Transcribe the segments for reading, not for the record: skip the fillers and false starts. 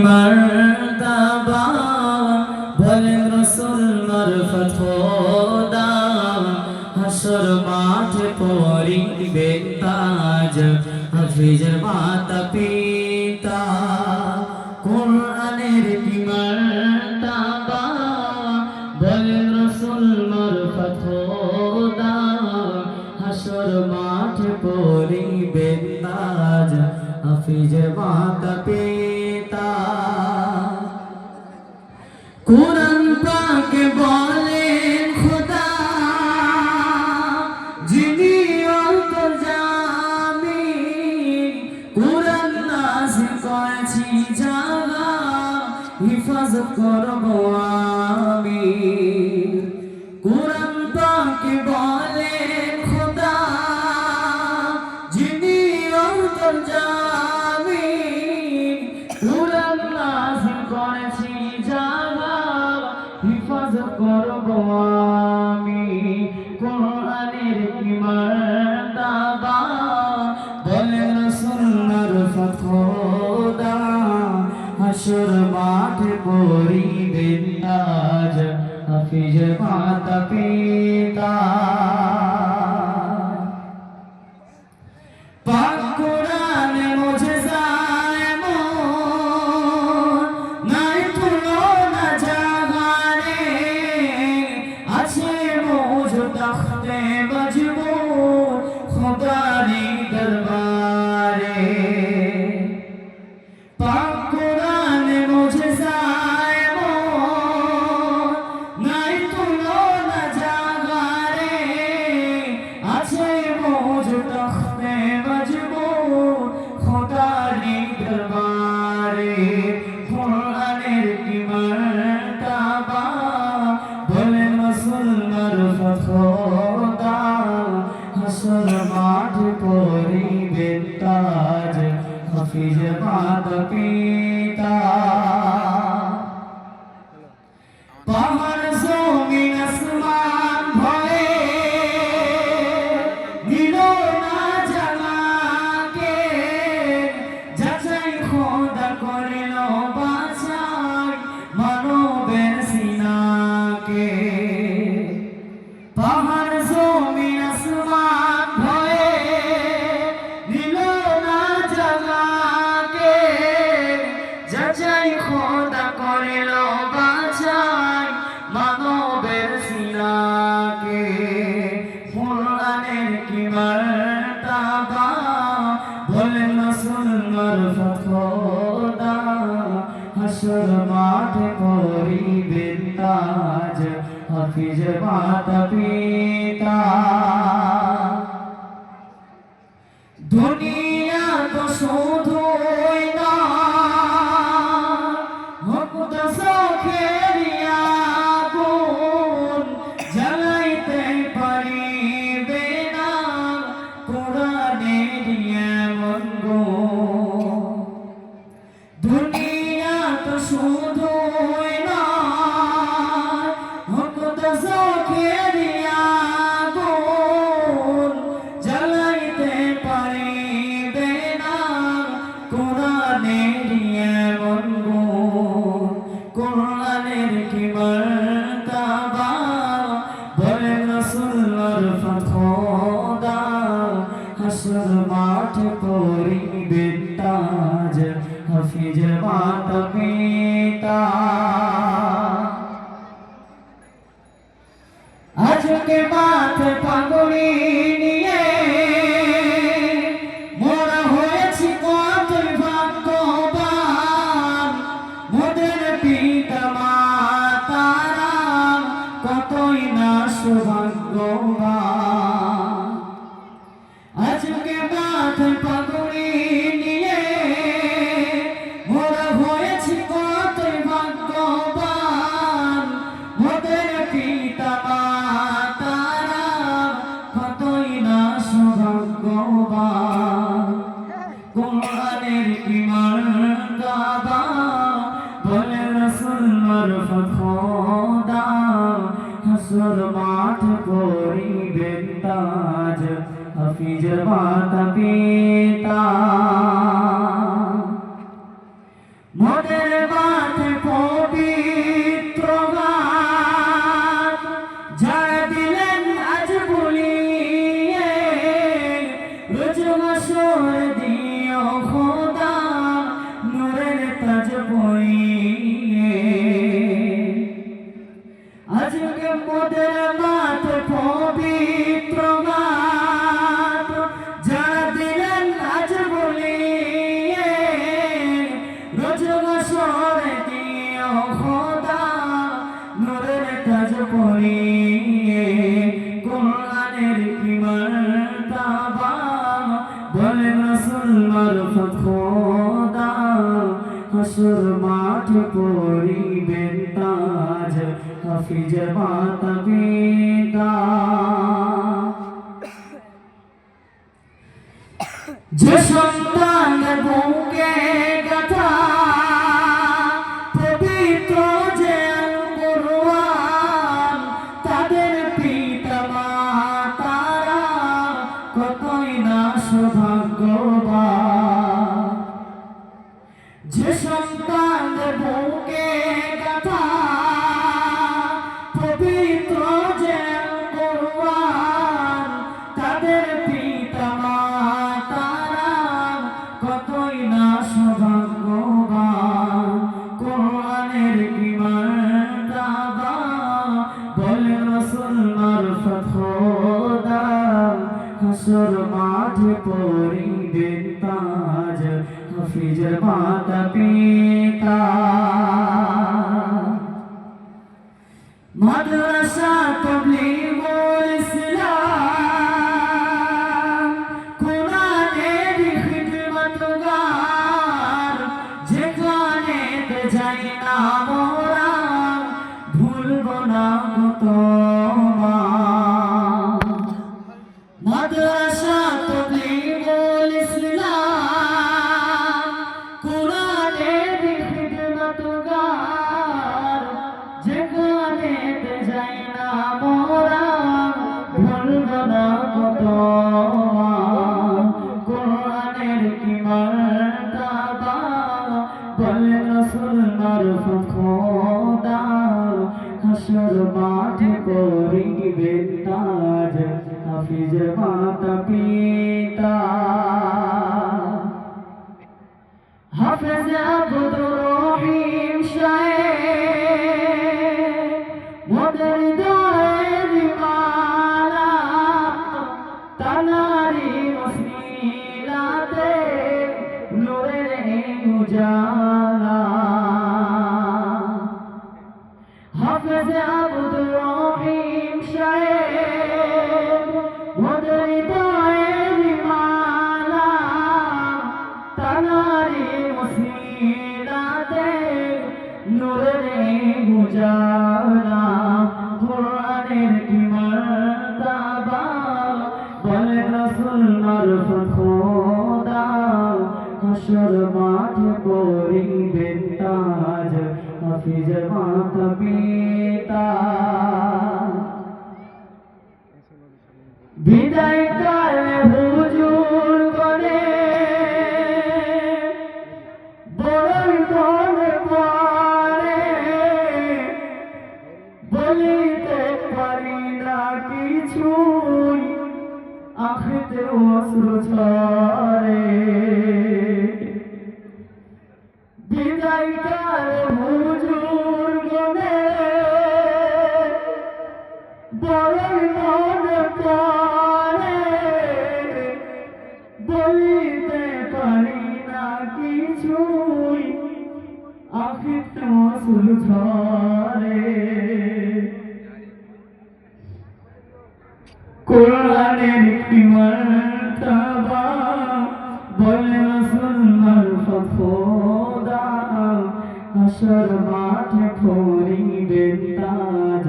মারতাবা বলেন রাসূল মারফত খোদা হাসর মাঠে পড়িবে তাজ হাফিজের মাতা পিতা কোরআনের কি মারতাবা বলেন রাসূল মারফত খোদা হাসর মাঠে পড়িবে তাজ হাফিজের মাতা পিতা কুরআন পাকে বলেন খোদা যিনি অন্তর্যামী কুরআন নাযিল করেছি যারা হিফাজত করব আমি কুরআন পাকে বলেন খোদা যিনি অন্তর্যামী কুরআন নাযিল করেছি যারা হিফাজত করব আমি কোরআনের কি মারতাবা বলেন রাসূল মারফত খোদা হাসর মাঠে পড়িবেন তাজ হাফিজ মাতা পিতা পাক কোরআনে মুজিজা এমন নাই তুলনা জাগারে আছে মুজ তখতে মজবুর খোদারি দরবারে পাক কোরআনে মুজিজা এমন নাই তুলনা জাগারে আছে মুজ তখতে মজবুর খোদারি দরবারে কোরআনের কি মারতাবা বলেন রাসূল মারফত খোদা হাসর মাঠে পড়িবেন তাজ হাফিজ মাতা পিতা পাহাড় জমিন আসমান ভয়ে দিল না জানাকে যাচাই খোদা করিল বাছাই মানবের সিনাকে পাহাড় জমিন আসমান ভয়ে দিল না জানাকে যাচাই খোদা করিল বাছাই মানবের সিনাকে কোরআনের কি মারতাবা বলেন রাসূল মারফত খোদা হাসর মাঠে পড়িবেন তাজ হাফিজ মাতা পিতা দুনিয়া তো শুধুই না মুক্ত চোখের আগুন জ্বালাইতে পারিবে না কোরআনের এমন গুণ দুনিয়া তো শুধুই না মুক্ত চোখের আগুন জ্বালাইতে পারিবে না কোরআনের এমন গুণ কোরআনের কি মারতাবা বলেন রাসূল মারফত খোদা হাসর মাঠে পড়িবেন তাজ হাফিজ মাতা পিতা আজকে মাথে পাগড়ি নিয়ে মোরা হয়েছি কতই ভাগ্যবান মোদের পিতা মাতারা কতই না সৌভাগ্যবান আজকে মাথে পাগড়ি নিয়ে মোরা হয়েছি কতই ভাগ্যবান মোদের পিতা মাতারা কতই না সৌভাগ্যবান কোরআনের কি মারতাবা বলেন রাসূল মারফত খোদা হাসর মাঠে পড়িবেন তাজ হাফিজ মাতা পিতা মোদের মাঠে পবিত্র গান যারা দিলেন আজ বলিয়ে রোজ মাসর দিও খোদা নূরের তাজ বইয়ে আজকে মোদের মাঠে পবিত্র গান যারা দিলেন আজ বলিয়ে রোজ মাসর দিও খোদা নূরের তাজ পরিয়ে কোরআনের কি মার্তাবা বলেন রাসূল মারফত খোদা হাসর মাঠে পরিবেন তাজ হাফিজ মাতা পিতা যে সন্তান বুকে গাথা পবিত্র যে কুরআন তাদের পিতা মাতারা কতই না সৌভাগ্যবান যে সন্তান বুকে গাথা পবিত্র যে কুরআন তাদের পিতা মাতারা কতই না সৌভাগ্যবান কোরআনের কি মার্তাবা বলেন রাসূল মারফত খোদা হাসর মাঠে পরিবেন তাজ হাফিজ মাতা পিতা মাদ্রাসা তাবলীগুল ইসলাম কোরআনের খিদমতগার যেখানে যাই না মোরা ভুলব না তোমার মাদ্রাসা তাবলীগুল ইসলাম কোরআনের খিদমতগার যেখানে যাই না মোরা ভুলব না তোমার কোরআনের কি মার্তাবা বলেন রাসূল মারফত খোদা হাসর মাঠে পরিবেন তাজ হাফিজ মাতা পিতা হাফেজ আব্দুর রহিম সাহেব মোদের দয়ের মালা তানারি মসিলাতে নূরের উজালা হাফেজ আব্দুর রহিম সাহেব মোদের দয়ের মালা তানারি মসিলাতে নূরের উজালা কোরআনের কি মার্তাবা বলেন রাসূল মারফত খোদা হাসর মাঠে পরিবেন তাজ হাফিজ মাতা পিতা বিদায় কালে হুজুর করে বড়ই মনে পড়ে বলিতে পারি না কিছুই আখিতে অশ্রু ঝরে বিদায় কালে হুজুর গনে বড়ই মনে পড়ে বলিতে পারি না কিছুই আখিতে অশ্রু ঝরে কোরআনের কি মার্তাবা বলেন রাসূল মারফত খোদা হাসর মাঠে পরিবেন তাজ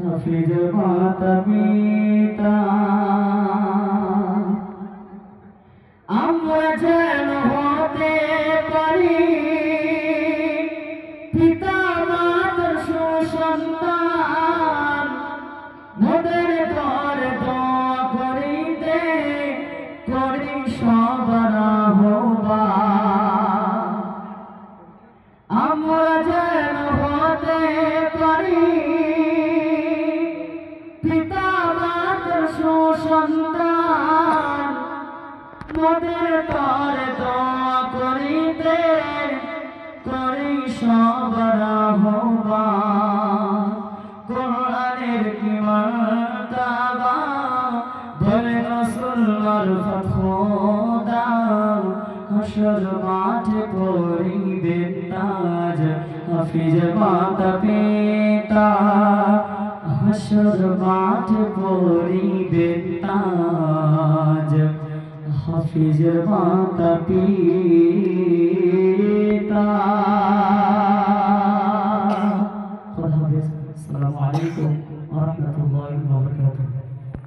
হাফিজ মাতা পিতা আমরা যেন হতে পারি পিতা মাতার সুসন্তান মোদের ঘরে দোয়া করিতে করি সবার আহ্বান আমরা যেন হতে পারি পিতা মাতার সুসন্তান, মোদের তরে দোয়া করিতে করি সবার আহ্বান। কোরআনের কি মার্তাবা বলে রাসূল মারফত খোদা, হাসর মাঠে পড়িবেন তাজ হাফিজ মাতা পিতা, হাসর মাঠে পড়িবেন তাজ হাফিজ মাতা পিতা।